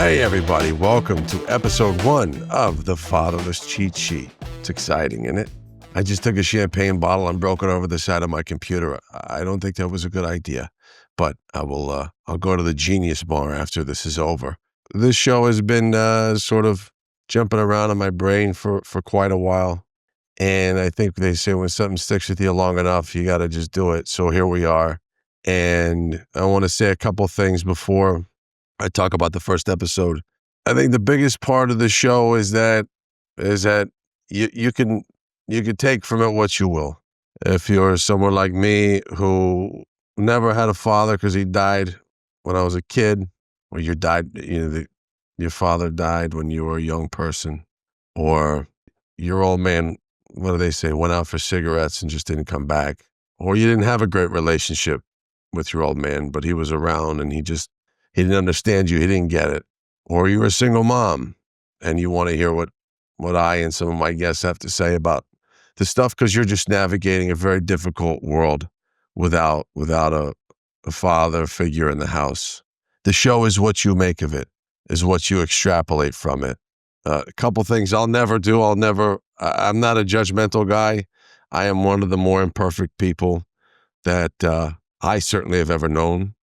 Hey everybody, welcome to episode 1 of the Fatherless Cheat Sheet. It's exciting, isn't it? I just took a champagne bottle and broke it over the side of my computer. I don't think that was a good idea, but I'll go to the Genius Bar after this is over. This show has been sort of jumping around in my brain for quite a while. And I think they say when something sticks with you long enough, you got to just do it. So here we are. And I want to say a couple things before I talk about the first episode. I think the biggest part of the show is that you can take from it what you will. If you're someone like me who never had a father because he died when I was a kid, or your father died when you were a young person, or your old man, what do they say, went out for cigarettes and just didn't come back, or you didn't have a great relationship with your old man, but he was around and he didn't understand you. He didn't get it. Or you're a single mom and you want to hear what I and some of my guests have to say about the stuff because you're just navigating a very difficult world without a father figure in the house. The show is what you make of it, is what you extrapolate from it. A couple things I'll never do. I'm not a judgmental guy. I am one of the more imperfect people that I certainly have ever known.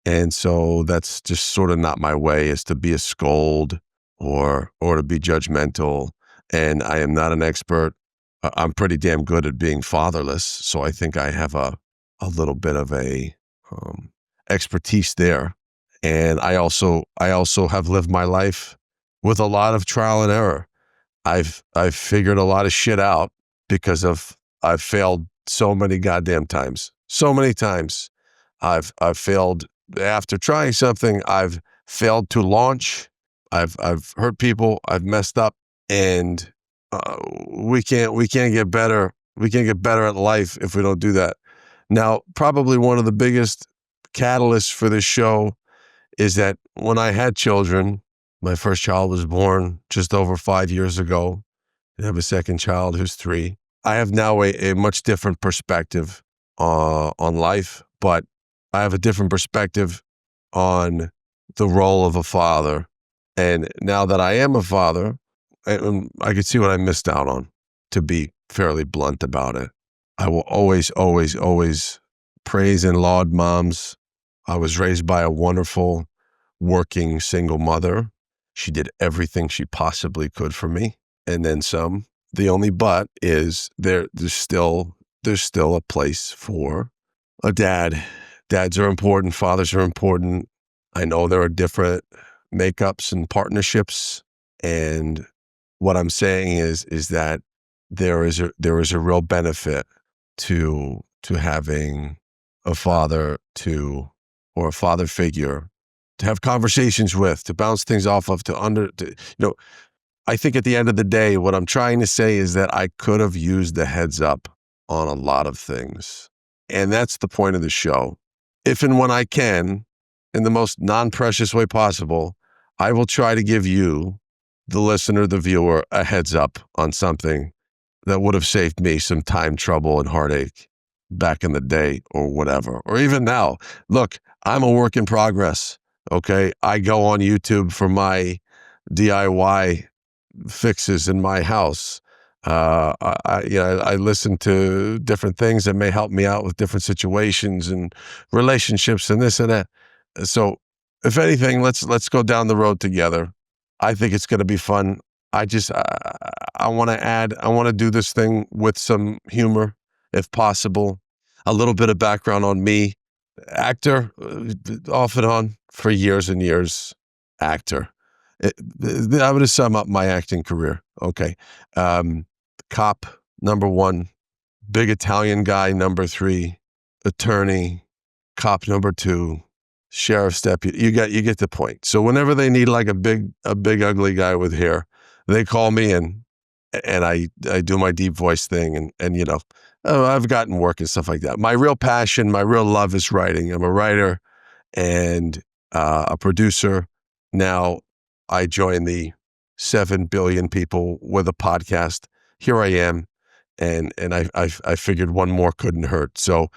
And so that's just sort of not my way, is to be a scold or to be judgmental. And I am not an expert. I'm pretty damn good at being fatherless. So I think I have a little bit of a expertise there. And I also have lived my life with a lot of trial and error. I've figured a lot of shit out because I've failed so many goddamn times. So many times I've failed. After trying something, I've failed to launch. I've hurt people. I've messed up, and we can't get better. We can't get better at life if we don't do that. Now, probably one of the biggest catalysts for this show is that when I had children, my first child was born just over 5 years ago. I have a second child who's 3. I have now a much different perspective on life, but I have a different perspective on the role of a father. And now that I am a father, I can see what I missed out on, to be fairly blunt about it. I will always, always, always praise and laud moms. I was raised by a wonderful working single mother. She did everything she possibly could for me, and then some. The only but is there's still a place for a dad. Dads are important. Fathers are important. I know there are different makeups and partnerships. And what I'm saying is that there is a real benefit to having a father or a father figure to have conversations with, to bounce things off of, I think at the end of the day, what I'm trying to say is that I could have used the heads up on a lot of things. And that's the point of the show. If and when I can, in the most non-precious way possible, I will try to give you, the listener, the viewer, a heads up on something that would have saved me some time, trouble, and heartache back in the day or whatever, or even now. Look, I'm a work in progress, okay? I go on YouTube for my DIY fixes in my house. I listen to different things that may help me out with different situations and relationships and this and that. So if anything, let's go down the road together. I think it's going to be fun. I want to do this thing with some humor, if possible. A little bit of background on me. Actor, off and on for years and years. Actor. I'm going to sum up my acting career. Okay. Cop, number 1, big Italian guy, number 3, attorney, cop, number 2, sheriff's deputy. You get the point. So whenever they need like a big ugly guy with hair, they call me and I do my deep voice thing and I've gotten work and stuff like that. My real passion, my real love is writing. I'm a writer and a producer. Now I joined the 7 billion people with a podcast. Here I am, and I figured one more couldn't hurt. So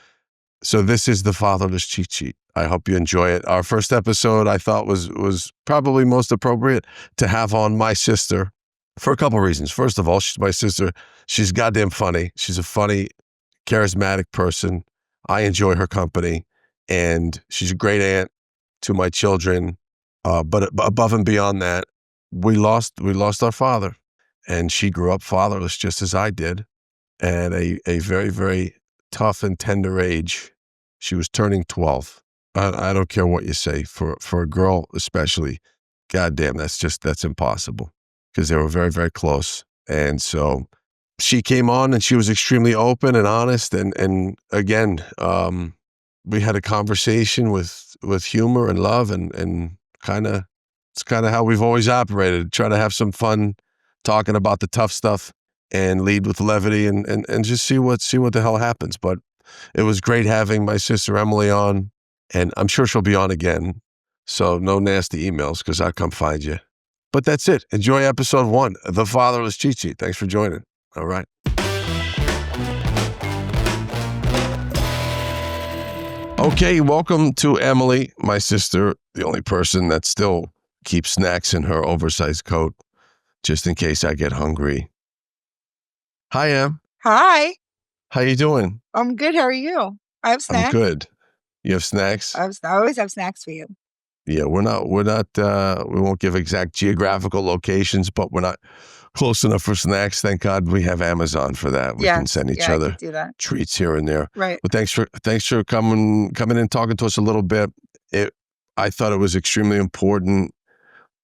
this is the Fatherless Cheat Sheet. I hope you enjoy it. Our first episode, I thought was probably most appropriate to have on my sister for a couple of reasons. First of all, she's my sister. She's goddamn funny. She's a funny, charismatic person. I enjoy her company, and she's a great aunt to my children. But above and beyond that, we lost our father, and she grew up fatherless just as I did, at a very, very tough and tender age. She was turning 12. I don't care what you say, for a girl especially. Goddamn, that's impossible, because they were very, very close. And so she came on and she was extremely open and honest. And again, we had a conversation with humor and love, and it's kind of how we've always operated. Try to have some fun talking about the tough stuff and lead with levity, and just see what the hell happens. But it was great having my sister Emily on, and I'm sure she'll be on again. So no nasty emails, because I'll come find you. But that's it. Enjoy episode 1, The Fatherless Cheat Sheet. Thanks for joining. All right. Okay, welcome to Emily, my sister, the only person that still keeps snacks in her oversized coat, just in case I get hungry. Hi, Em. Hi. How you doing? I'm good. How are you? I have snacks. I'm good. You have snacks? I always have snacks for you. Yeah, we won't give exact geographical locations, but we're not close enough for snacks. Thank God we have Amazon for that. We can send each other treats here and there. Right. But thanks for coming and talking to us a little bit. I thought it was extremely important.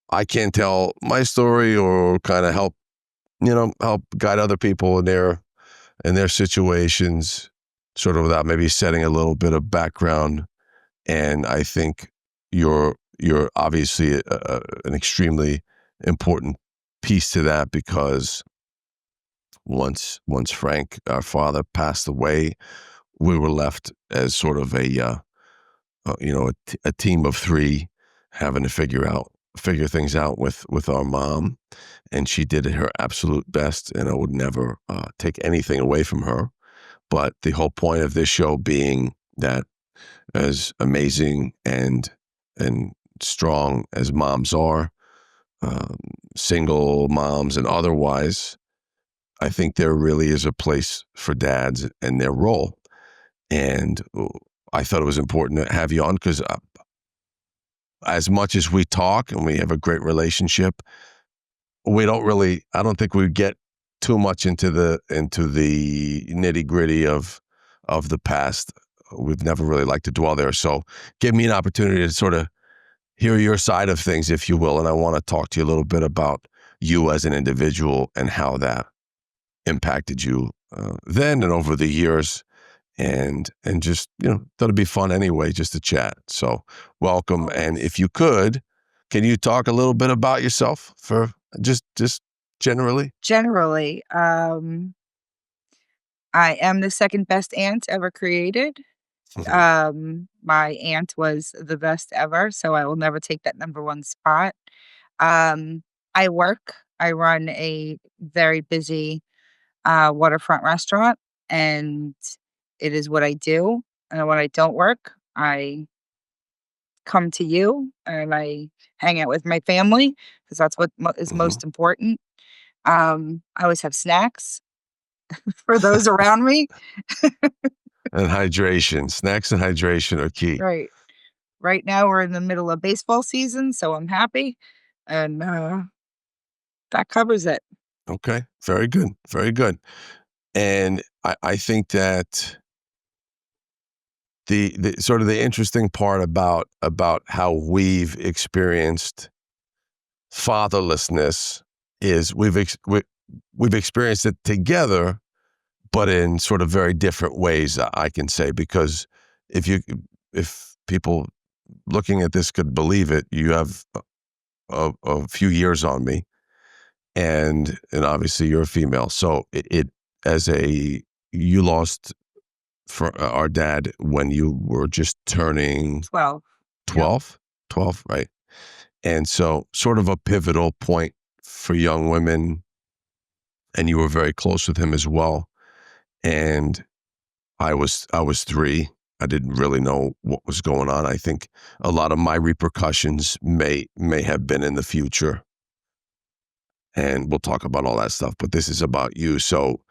I can't tell my story or kind of help guide other people in their situations, sort of without maybe setting a little bit of background. And I think you're obviously an extremely important piece to that, because once Frank, our father, passed away, we were left as sort of a team of 3, having to figure things out with our mom, and she did her absolute best, and I would never take anything away from her. But the whole point of this show being that, as amazing and strong as moms are, single moms and otherwise, I think there really is a place for dads and their role. And I thought it was important to have you on, because as much as we talk and we have a great relationship, I don't think we get too much into the nitty gritty of the past. We've never really liked to dwell there. So give me an opportunity to sort of hear your side of things, if you will. And I want to talk to you a little bit about you as an individual and how that impacted you then and over the years. And just, thought it'd be fun anyway, just to chat. So welcome. And if you could, can you talk a little bit about yourself, for just generally? Generally, I am the second best aunt ever created. My aunt was the best ever, so I will never take that number 1 spot. I run a very busy waterfront restaurant, and it is what I do. And when I don't work, I come to you and I hang out with my family, because that's what is most important. I always have snacks for those around me. And hydration. Snacks and hydration are key. Right. Right now we're in the middle of baseball season, so I'm happy. And that covers it. Okay. Very good. Very good. And I think that the sort of the interesting part about how we've experienced fatherlessness is we've experienced it together, but in sort of very different ways, I can say, because if people looking at this could believe it, you have a few years on me, and obviously you're a female, so you lost for our dad when you were just turning 12. 12, 12, right? And so sort of a pivotal point for young women, and you were very close with him as well. And I was 3, I didn't really know what was going on. I think a lot of my repercussions may have been in the future, and we'll talk about all that stuff. But this is about you. So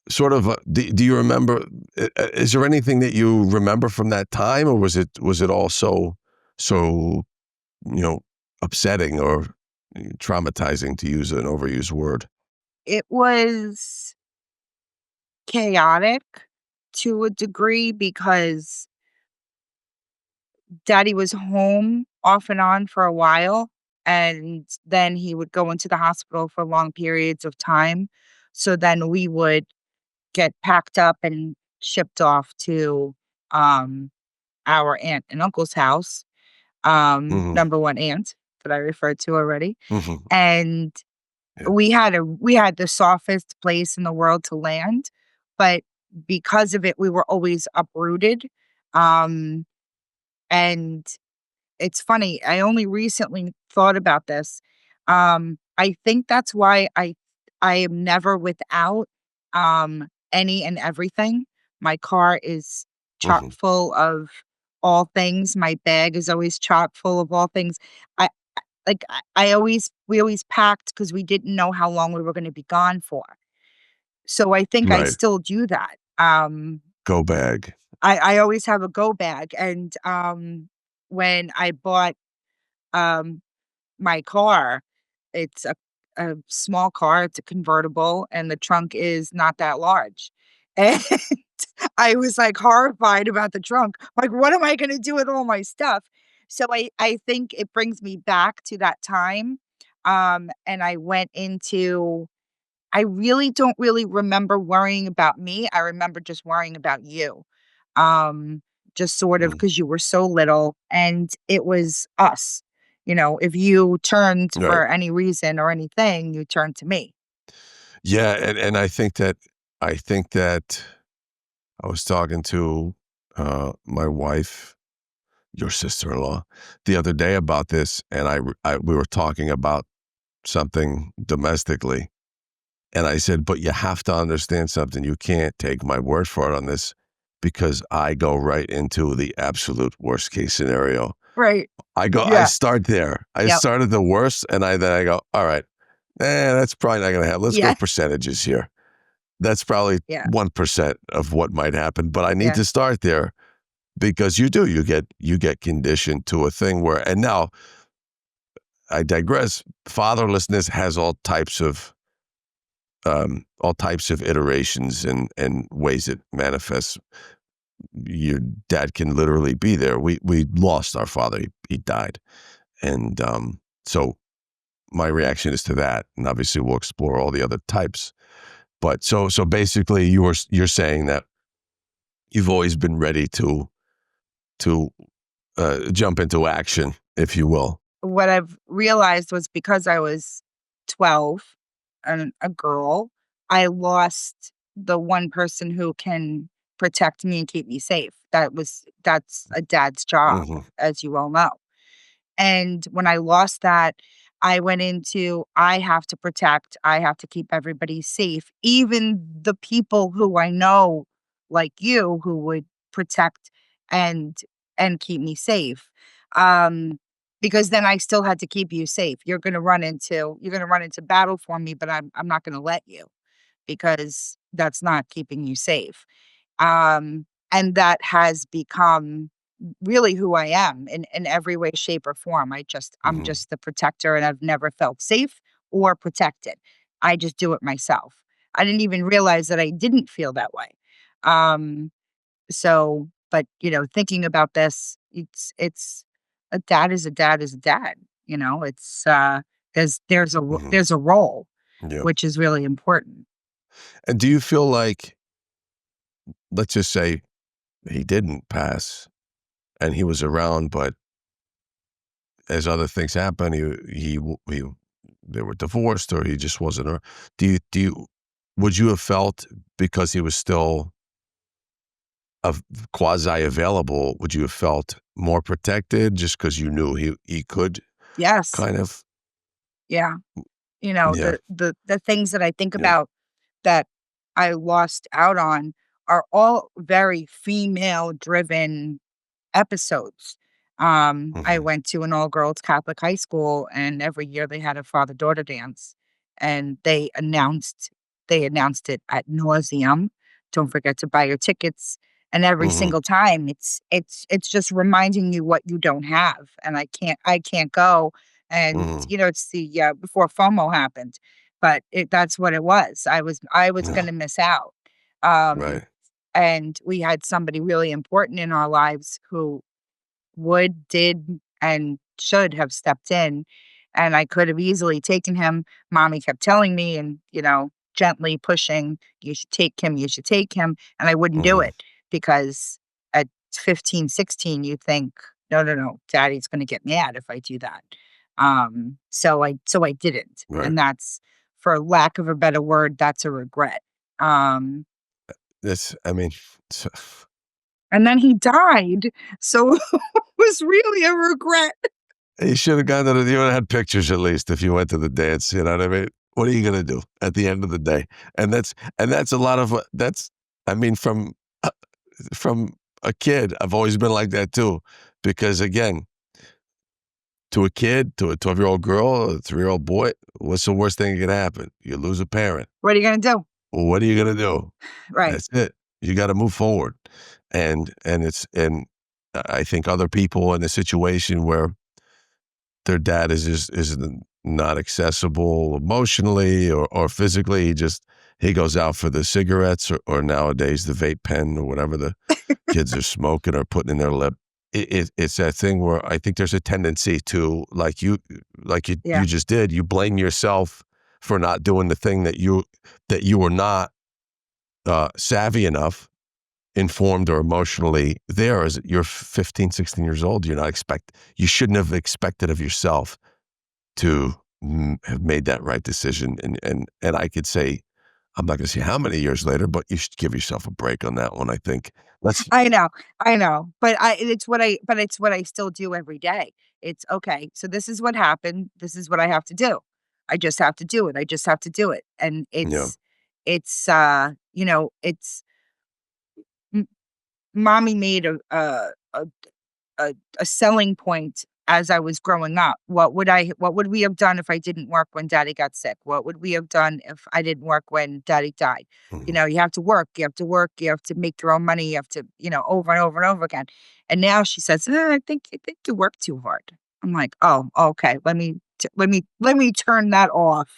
sort of. Do you remember? Is there anything that you remember from that time, or was it all so upsetting or traumatizing, to use an overused word? It was chaotic to a degree because daddy was home off and on for a while, and then he would go into the hospital for long periods of time. So then we would get packed up and shipped off to, um, our aunt and uncle's house, Hmm. number 1 aunt that I referred to already, Hmm. and Yeah. we had the softest place in the world to land, but because of it, we were always uprooted, um, and it's funny, I only recently thought about this. I think that's why I am never without, any and everything. My car is chock Hmm. full of all things. My bag is always chock full of all things. I I always we always packed because we didn't know how long we were gonna be gone for. So I think I Right. still do that. Go bag. I always have a go bag, and, when I bought, um my car, it's a small car, it's a convertible, and the trunk is not that large. And I was, like, horrified about the trunk. Like, what am I gonna do with all my stuff? So I think it brings me back to that time, and I went into I really don't really remember worrying about me, I remember just worrying about you. Um, just sort of Mm. because you were so little and it was us. If you turned Right. for any reason or anything, you turned to me. Yeah, and I think that I was talking to my wife, your sister-in-law, the other day about this, and we were talking about something domestically, and I said, "But you have to understand something. You can't take my word for it on this, because I go right into the absolute worst case scenario. Right. I Yeah. start there. I Yep. start at the worst, and then I go, all right, that's probably not going to happen. Let's go Yeah. percentages here. That's probably Yeah. 1% of what might happen, but I need Yeah. to start there, because you get conditioned to a thing where, and now I digress. Fatherlessness has all types of iterations and ways it manifests. Your dad can literally be there. We lost our father. He died, and so my reaction is to that, and obviously we'll explore all the other types. But so basically, you're saying that you've always been ready to jump into action, if you will. What I've realized was because I was 12 and a girl, I lost the one person who can protect me and keep me safe. That's a dad's job, Hmm. as you all know. And when I lost that, I went into I have to protect, I have to keep everybody safe, even the people who I know, like you, who would protect and keep me safe. Um, because then I still had to keep you safe. You're gonna run into battle for me, but I'm not gonna let you because that's not keeping you safe. And that has become really who I am in every way, shape, or form. I'm Hmm. just the protector and I've never felt safe or protected. I just do it myself. I didn't even realize that I didn't feel that way. Um, but thinking about this, it's a dad is a dad is a dad. It's Hmm. there's a role, Yeah. which is really important. And do you feel like, let's just say he didn't pass and he was around, but as other things happen, he they were divorced, or he just wasn't around. Do you would you have felt, because he was still of quasi available, would you have felt more protected just because you knew he could Yes. kind of? Yeah. Yeah. The things that I think Yeah. about that I lost out on are all very female-driven episodes. I Mhm. went to an all-girls Catholic high school, and every year they had a father-daughter dance, and they announced it at nauseam. Don't forget to buy your tickets. And every Mhm. single time, it's just reminding you what you don't have, and I can't go. And Mhm. it's the before FOMO happened, but that's what it was. I was Yeah. gonna miss out. Um, Right. and we had somebody really important in our lives who did, and should have stepped in, and I could have easily taken him. Mommy kept telling me and, gently pushing, "You should take him, you should take him," and I wouldn't do Mhm. it because at 15, 16, you think, "No, no, no, daddy's gonna get mad if I do that." So I didn't, Right. and that's, for lack of a better word, that's a regret. Um, I mean, so and then he died, so it was really a regret. you should have gone to you would have had pictures at least if you went to the dance, you know what I mean? What are you gonna do at the end of the day? And that's a lot of what I mean, from a kid, I've always been like that too, because again, to a kid, to a 12-year-old girl, a 3-year-old boy, what's the worst thing that could happen? You lose a parent. What are you gonna do? Well, what are you gonna do? Right. That's it. You gotta move forward. I think other people in a situation where their dad isn't not accessible emotionally or physically, he goes out for the cigarettes or nowadays the vape pen or whatever the kids are smoking or putting in their lip. It's that thing where I think there's a tendency to, like you Yeah. just did, you blame yourself for not doing the thing that you were not, savvy enough, informed, or emotionally there. As you're 15, 16 years old, you shouldn't have expected of yourself to have made that right decision. And I could say, I'm not gonna say how many years later, but you should give yourself a break on that one, I think. Let's I know, I know, but it's what I still do every day. It's, "Okay, so this is what happened, this is what I have to do. I just have to do it, I just have to do it." And Yeah. it's m mommy made a selling point as I was growing up. What would we have done if I didn't work when daddy got sick? What would we have done if I didn't work when daddy died? Mhm. You have to work, you have to work, you have to make your own money, you have to, over and over and over again. And now she says, I think you work too hard. I'm like, oh, okay. Let me turn that off.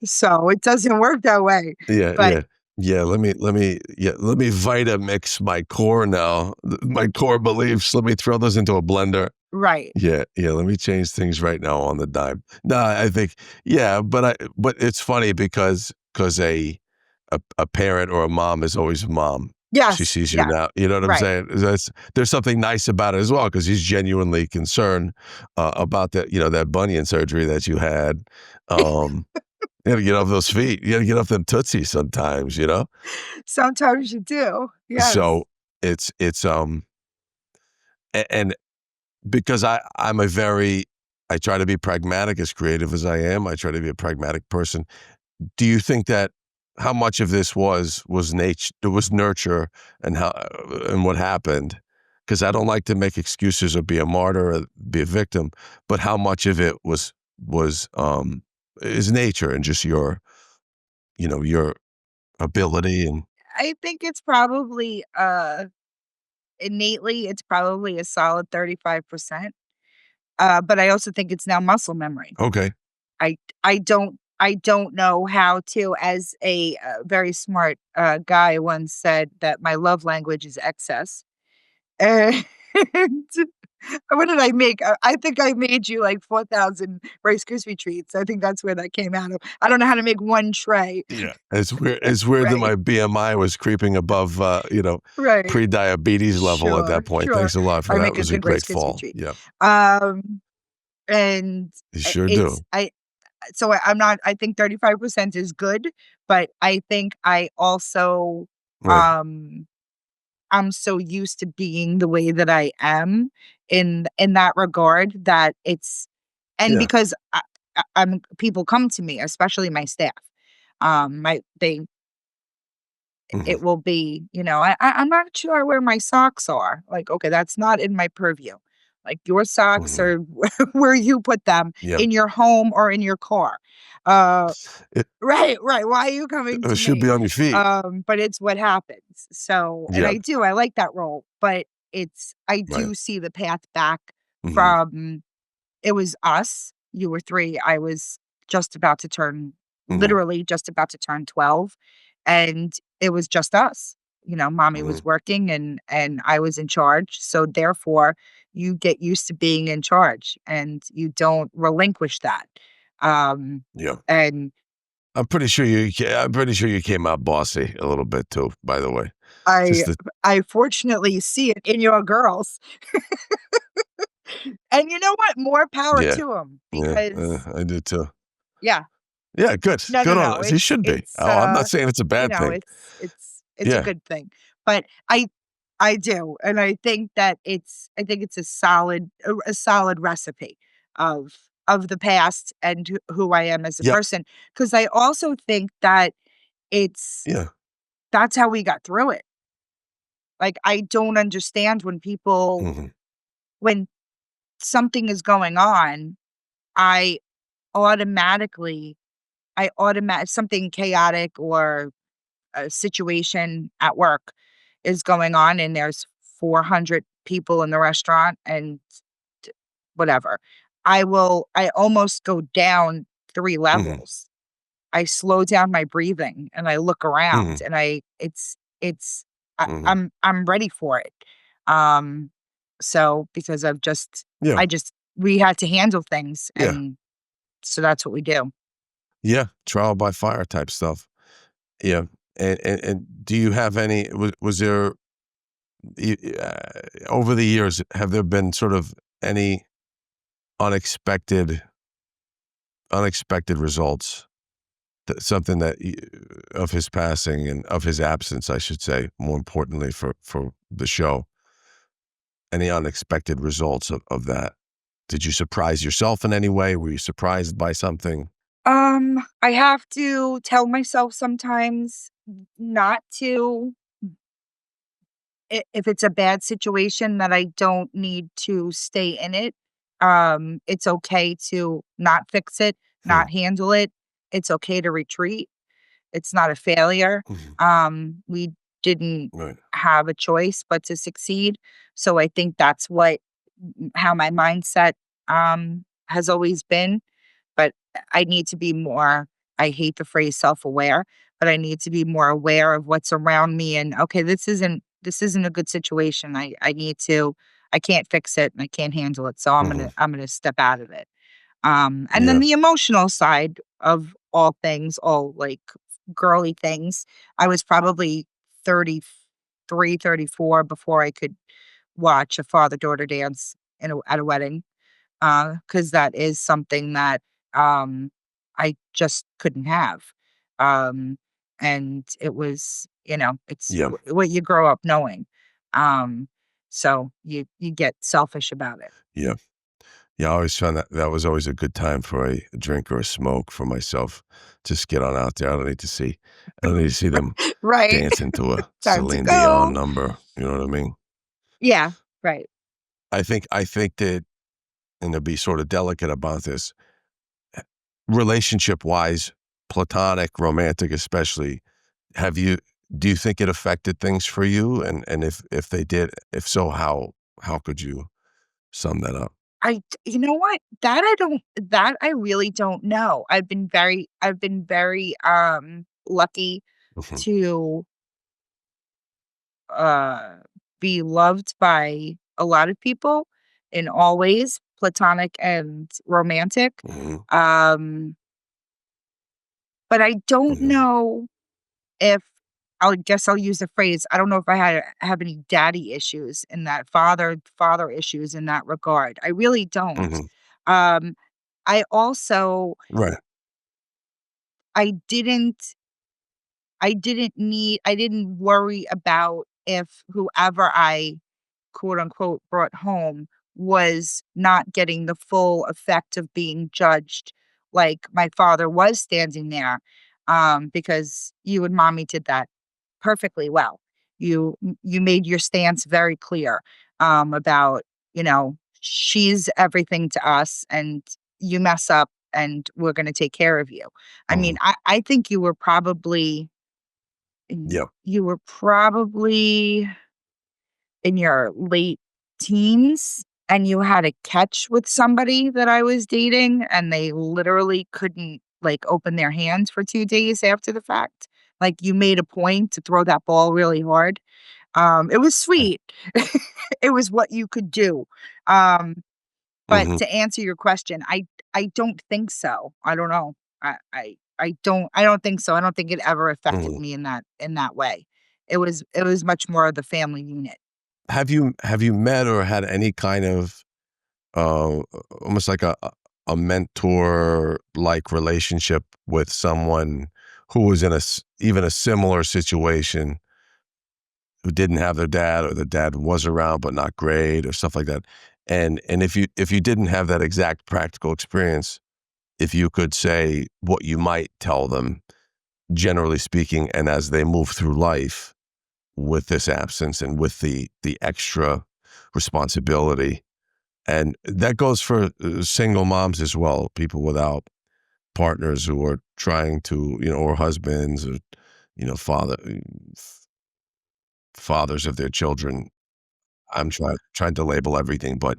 So it doesn't work that way. Yeah, But yeah. Yeah, let me Vitamix my core now, my core beliefs, let me throw those into a blender. right. Yeah, yeah, let me change things right now on the dime. No, I think yeah, but it's funny because a parent or a mom is always a mom. She Yes. sees you Yeah. now, you know what I'm Right. saying? There's something nice about it as well because he's genuinely concerned, about that bunion surgery that you had. Um, you gotta get off those feet. You gotta get off them tootsies sometimes, you know? Sometimes you do. Yes. So, it's and because I try to be pragmatic, as creative as I am, I try to be a pragmatic person. Do you think that how much of this was nature, was nurture, and what happened? Because I don't like to make excuses or be a martyr or be a victim, but how much of it is nature and just your ability and I think it's probably, innately, it's probably a solid 35%, but I also think it's now muscle memory. okay. I don't know how to, as a, very smart, guy once said, that my love language is excess. And what did I make? I think I made you like 4,000 Rice Krispie treats. I think that's where that came out of. I don't know how to make one tray. Yeah. It's weird that Right, my BMI was creeping above, right. pre-diabetes level at Sure, that point. sure. Thanks a lot for I that. It make a was a good Rice great Krispie fall. treat. Yeah. Um, and You I sure it's do. I so I'm not, I think 35% is good, but I think I also, Right. um I'm so used to being the way that I am in that regard, that it's, and Yeah. because I'm people come to me, especially my staff. My they Mhm. it will be, I'm not sure where my socks are. Like, okay, that's not in my purview. Like your socks Mhm. are where you put them Yeah. in your home or in your car. Uh, It right, right. Why are you coming to it should me? be on your feet. But it's what happens. So, and Yeah. I like that role, but I Right. do see the path back Mhm. from it was us. You were 3. I was just about to turn Mhm. literally just about to turn 12, and it was just us. Mommy Mhm. was working and I was in charge, so therefore, you get used to being in charge, and you don't relinquish that. Um, Yeah. and I'm pretty sure you came out bossy a little bit too, by the way. I Just the I fortunately see it in your girls. And you know what? More power yeah. to them Yeah. because I do too. yeah. Yeah, good. No, no, Good on no. us. He should be. Oh, I'm not saying it's a bad thing. It's a Yeah. good thing. But I do, and I think it's a solid recipe of the past and who I am as a Yep. person. Because I also think that it's Yeah. that's how we got through it. Like, I don't understand Mhm. when something is going on, I automatically something chaotic or a situation at work is going on and there's 400 people in the restaurant and t whatever. I almost go down 3 Mhm. levels. I slow down my breathing and I look around Mhm. and it's Mhm. I'm ready for it. Um, so because Yeah. I just we had to handle things, Yeah. and so that's what we do. Yeah. Trial by fire type stuff. Yeah. And do you have any was there over the years, have there been sort of any unexpected unexpected results? Something that of his passing and of his absence, I should say, more importantly for the show. Any unexpected results of that? Did you surprise yourself in any way? Were you surprised by something? I have to tell myself sometimes not to if it's a bad situation that I don't need to stay in it. It's okay to not fix it, Hmm. not handle it. It's okay to retreat. It's not a failure. Mhm. We didn't Right. have a choice but to succeed. So I think that's how my mindset has always been. But I need to be more, I hate the phrase self-aware, but I need to be more aware of what's around me and, okay, this isn't a good situation. I can't fix it and I can't handle it. So Mhm. I'm gonna step out of it. And then Yeah. the emotional side of all things, all like girly things, I was probably 33, 34 before I could watch a father-daughter dance at a wedding. 'Cause that is something that, I just couldn't have. Um, and it was, it's Yeah. what you grow up knowing. Um, so you get selfish about it. Yeah. Yeah, I always found that that was always a good time for a drink or a smoke for myself. Just get on out there. I don't need to see them Right. dancing to a Time to Celine Dion go. number. You know what I mean? Yeah, right. I think that, and to be sort of delicate about this, relationship wise, platonic, romantic, especially, have you do you think it affected things for you? And if they did, if so, how could you sum that up? You know what? That I really don't know. I've been very, lucky Mhm. to uh, be loved by a lot of people in all ways, platonic and romantic. Mhm. Um, but I don't Mhm. know if I guess I'll use the phrase. I don't know if I have any daddy issues in that father issues in that regard. I really don't. Mhm. Um, I also Right. I didn't I didn't worry about if whoever I quote unquote brought home was not getting the full effect of being judged like my father was standing there because you and mommy did that. perfectly well. You made your stance very clear, about, she's everything to us, and you mess up, and we're gonna take care of you. I mean, Mhm. I think Yep. you were probably in your late teens, and you had a catch with somebody that I was dating, and they literally couldn't, like, open their hands for 2 days after the fact. Like, you made a point to throw that ball really hard. It was sweet. It was what you could do. Um, but Mhm. to answer your question, I don't think so. I don't know. I don't think so. I don't think it ever affected Mhm. me in that way. It was much more of the family unit. Have you met or had any kind of, uh, almost like a mentor-like relationship with someone who was in even a similar situation, who didn't have their dad, or the dad was around but not great, or stuff like that? And if you didn't have that exact practical experience, if you could say what you might tell them, generally speaking, and as they move through life with this absence and with the extra responsibility. And that goes for single moms as well, people without partners who are trying to, or husbands, or, fathers of their children. I'm trying to label everything, but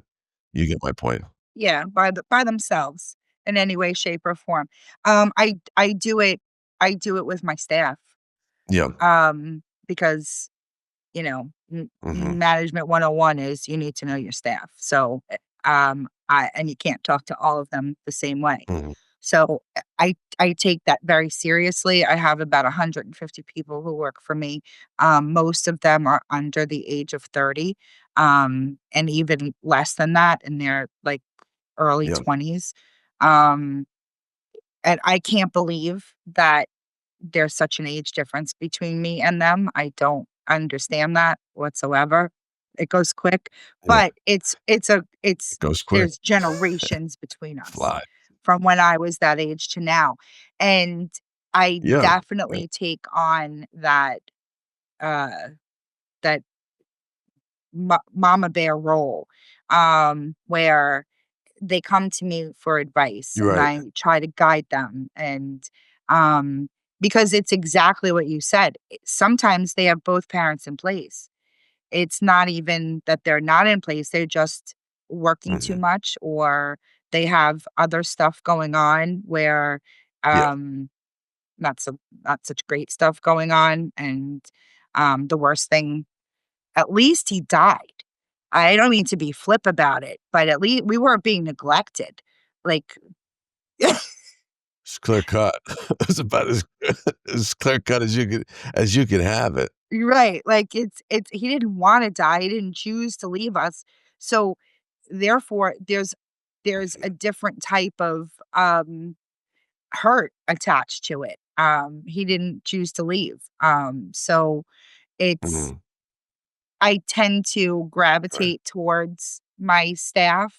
you get my point. Yeah, by themselves in any way, shape, or form. I do it with my staff, Yeah. because, Hmm. management 101 is you need to know your staff. So, you can't talk to all of them the same way. Hmm. So, I take that very seriously. I have about 150 people who work for me. Most of them are under the age of 30, and even less than that in their, like, early Yeah. 20s. Um, and I can't believe that there's such an age difference between me and them. I don't understand that whatsoever. It goes quick, Yeah. but It goes quick. there's generations between us Fly. from when I was that age to now. And I Yeah. definitely take on uh that mama bear role, where they come to me for advice, You're and right. I try to guide them, and um because it's exactly what you said. Sometimes they have both parents in place. It's not even that they're not in place, they're just working too Hmm. much, or they have other stuff going on where, Yeah. um not such great stuff going on. And the worst thing, at least he died. I don't mean to be flip about it, but at least we weren't being neglected. Like, It's clear cut. It's about as clear cut as you could have it. right, like, it's he didn't wanna die, he didn't choose to leave us, so, therefore, there's a different type of, hurt attached to it. He didn't choose to leave, so it's Mhm. I tend to Right. gravitate towards my staff,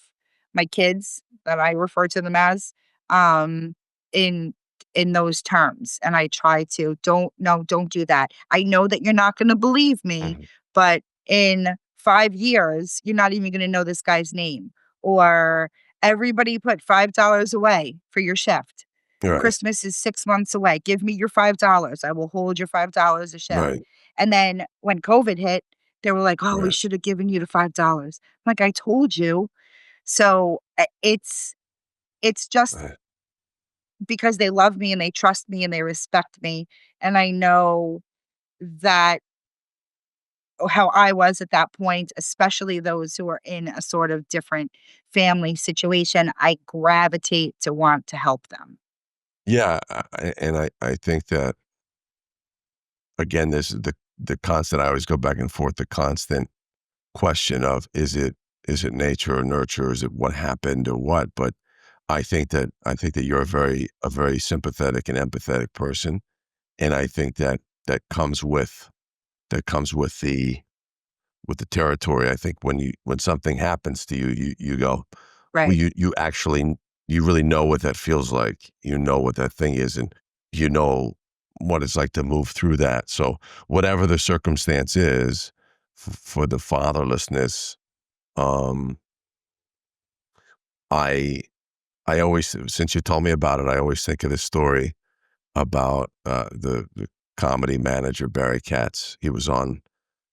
my kids that I refer to them as, um, in in those terms, and I try to, "Don't, no, don't do that. I know that you're not gonna believe me, Mhm. but in 5 years, you're not even gonna know this guy's name," or, "Everybody put $5 away for your shift. Right. Christmas is 6 months away. Give me your $5. I will hold your $5 a shift." Right. And then when COVID hit, they were like, "Oh, we Right. should have given you the $5." Like, "I told you." So, it's just Right. because they love me and they trust me and they respect me, and I know that how I was at that point, especially those who are in a sort of different family situation, I gravitate to want to help them. Yeah, and I think that, again, this is the constant. I always go back and forth, the constant question of, is it nature or nurture? Is it what happened or what? But I think that you're a very sympathetic and empathetic person, and I think that comes with the territory. I think when something happens to you, you go, well, Right. you actually, you really know what that feels like. You know what that thing is, and you know what it's like to move through that. So whatever the circumstance is for the fatherlessness, um, I I always, since you told me about it, I always think of this story about the comedy manager Barry Katz. He was on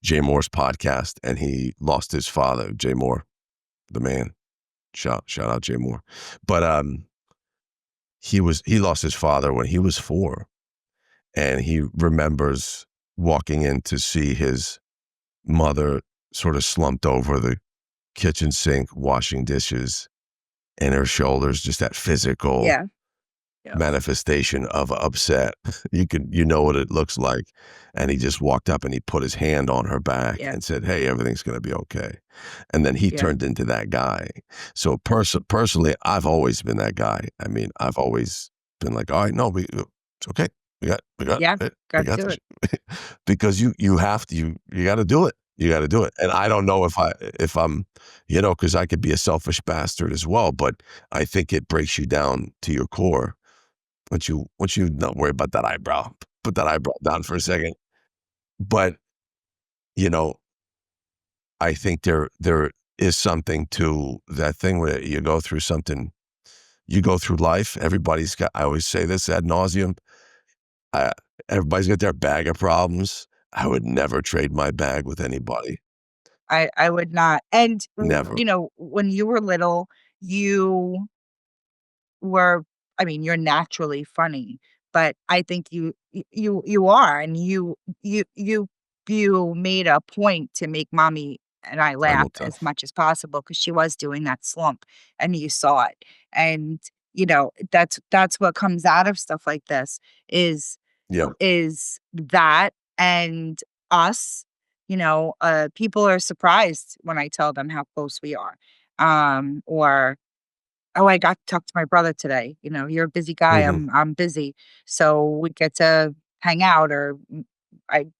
Jay Moore's podcast, and he lost his father. Jay Moore, the man. Shout out Jay Moore. But he lost his father when he was 4, and he remembers walking in to see his mother sort of slumped over the kitchen sink washing dishes, and her shoulders, just that physical Yeah. Yeah. manifestation of upset. You know what it looks like. And he just walked up and he put his hand on her back Yeah. and said, "Hey, everything's going to be okay." And then he Yeah. turned into that guy. So personally, I've always been that guy. I mean, I've always been like, "All right, no, it's okay. We got Yeah. it. We Gotta got do this." it. Because you have to, you got to do it. You got to do it. And I don't know if I'm, because I could be a selfish bastard as well, but I think it breaks you down to your core. Once you not worry about that eyebrow, put that eyebrow down for a second. But, you know, I think there is something to that thing where you go through something, you go through life. Everybody's got, I always say this ad nauseum. I, everybody's got their bag of problems. I would never trade my bag with anybody. I would not. And, Never. when you were little, you were I mean, you're naturally funny, but I think you are, and you made a point to make mommy and I Time laugh will tell. as much as possible because she was doing that slump, and you saw it. And, that's what comes out of stuff like this is Yeah. is that and us, people are surprised when I tell them how close we are. Or, "Oh, I got to talk to my brother today." "You're a busy guy, Mhm. I'm busy." So we get to hang out, or I'm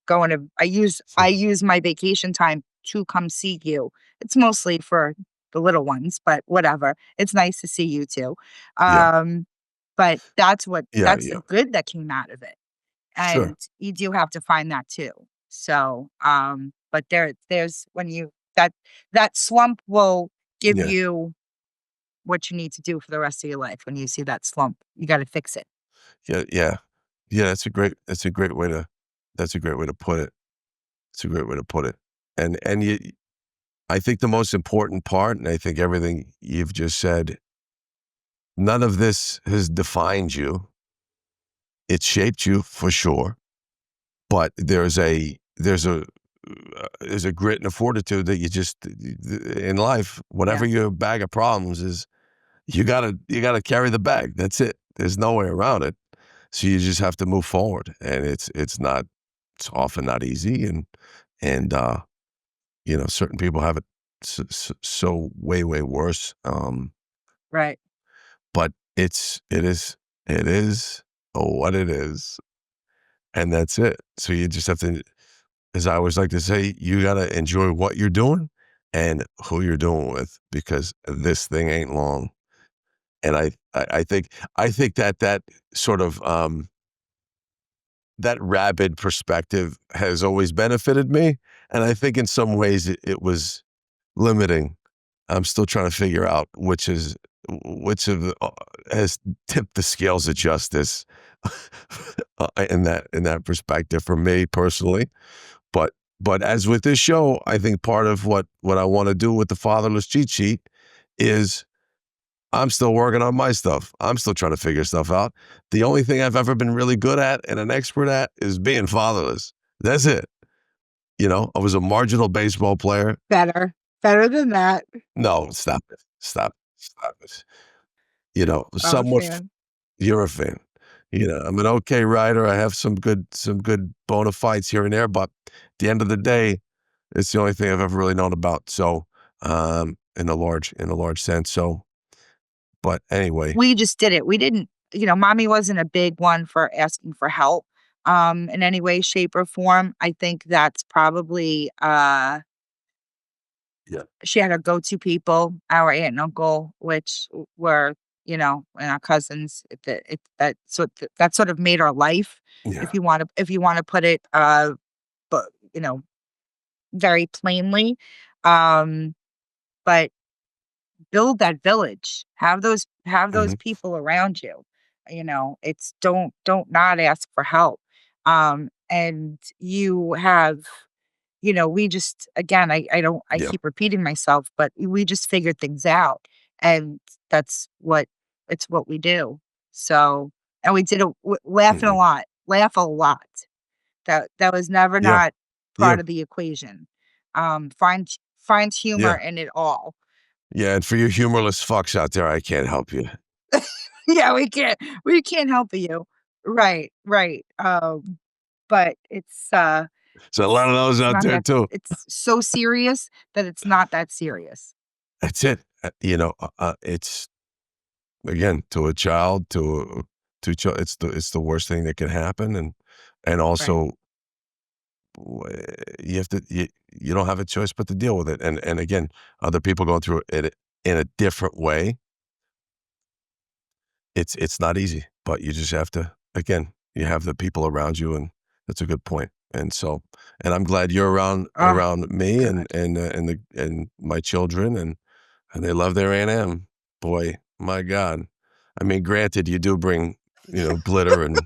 going to I use my vacation time to come see you. It's mostly for the little ones, but whatever. It's nice to see you too. Yeah. Um, but Yeah, that's the yeah. good that came out of it, Sure. and you do have to find that too. So, but there's when you that slump will give Yeah. you what you need to do for the rest of your life. When you see that slump, you gotta fix it. Yeah, yeah. Yeah, that's a great way to put it. It's a great way to put it. And I think the most important part, and I think everything you've just said, none of this has defined you. It shaped you for sure, but there's a grit and a fortitude that you just in life, whatever Yeah, your bag of problems is, you gotta carry the bag. That's it. There's no way around it. So you just have to move forward, and it's often not easy, and certain people have it so way worse. right. But it is what it is, and that's it. So you just have to, as I always like to say, you gotta enjoy what you're doing and who you're doing with, because this thing ain't long. And I think that sort of that rabid perspective has always benefited me, and I think in some ways it was limiting. I'm still trying to figure out which of has tipped the scales of justice in that perspective for me personally. But as with this show, I think part of what I want to do with the Fatherless Cheat Sheet is I'm still working on my stuff. I'm still trying to figure stuff out. The only thing I've ever been really good at and an expert at is being fatherless. That's it. I was a marginal baseball player. Better than that. No, stop it. Stop it. I'm a Somewhat fan. you're a fan. I'm an okay writer. I have some good bona fides here and there, but at the end of the day, it's the only thing I've ever really known about. So, in a large sense. So, but anyway, We just did it. We didn't mommy wasn't a big one for asking for help, in any way, shape, or form. I think that's probably, yeah, she had her go-to people, our aunt and uncle, which were and our cousins. That sort of made our life, Yeah. if you want to put it, but very plainly. Um, but build that village. Have those Mhm. people around you. It's don't not ask for help. And you have, we just again, I don't I Yeah. keep repeating myself, but we just figured things out, and that's what it's what we do. So, and we did Mhm. laugh a lot. That was never Yeah. not Yeah. part of the equation. Find humor Yeah. in it all. Yeah, and for you humorless fucks out there, I can't help you. Yeah, we can't help you. Right, right. But So a lot of those it's out not there that too. it's so serious that it's not that serious. That's it. It's again, to a child, it's the worst thing that can happen, and Right. also you have to you don't have a choice but to deal with it. And again, other people going through it in a different way. It's not easy, but you just have to again, you have the people around you, and that's a good point. And so, and I'm glad you're Oh, around me good. and my children, and they love their Aunt Em. Boy, my God. I mean, granted, you do bring, glitter and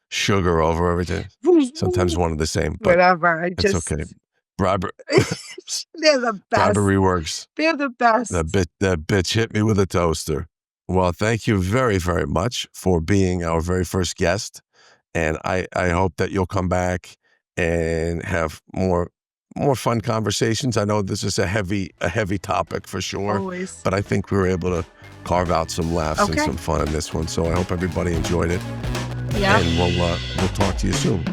sugar over everything. Sometimes one and the same, but Whatever, I it's just okay. Briber they're the best. bribery works. They're the That best. bitch hit me with a toaster. Well, thank you very, very much for being our very first guest, and I hope that you'll come back and have more fun conversations. I know this is a heavy topic for sure, Always. but I think we were able to carve out some laughs and Okay. some fun in this one. So I hope everybody enjoyed it, Yeah. and we'll talk to you soon.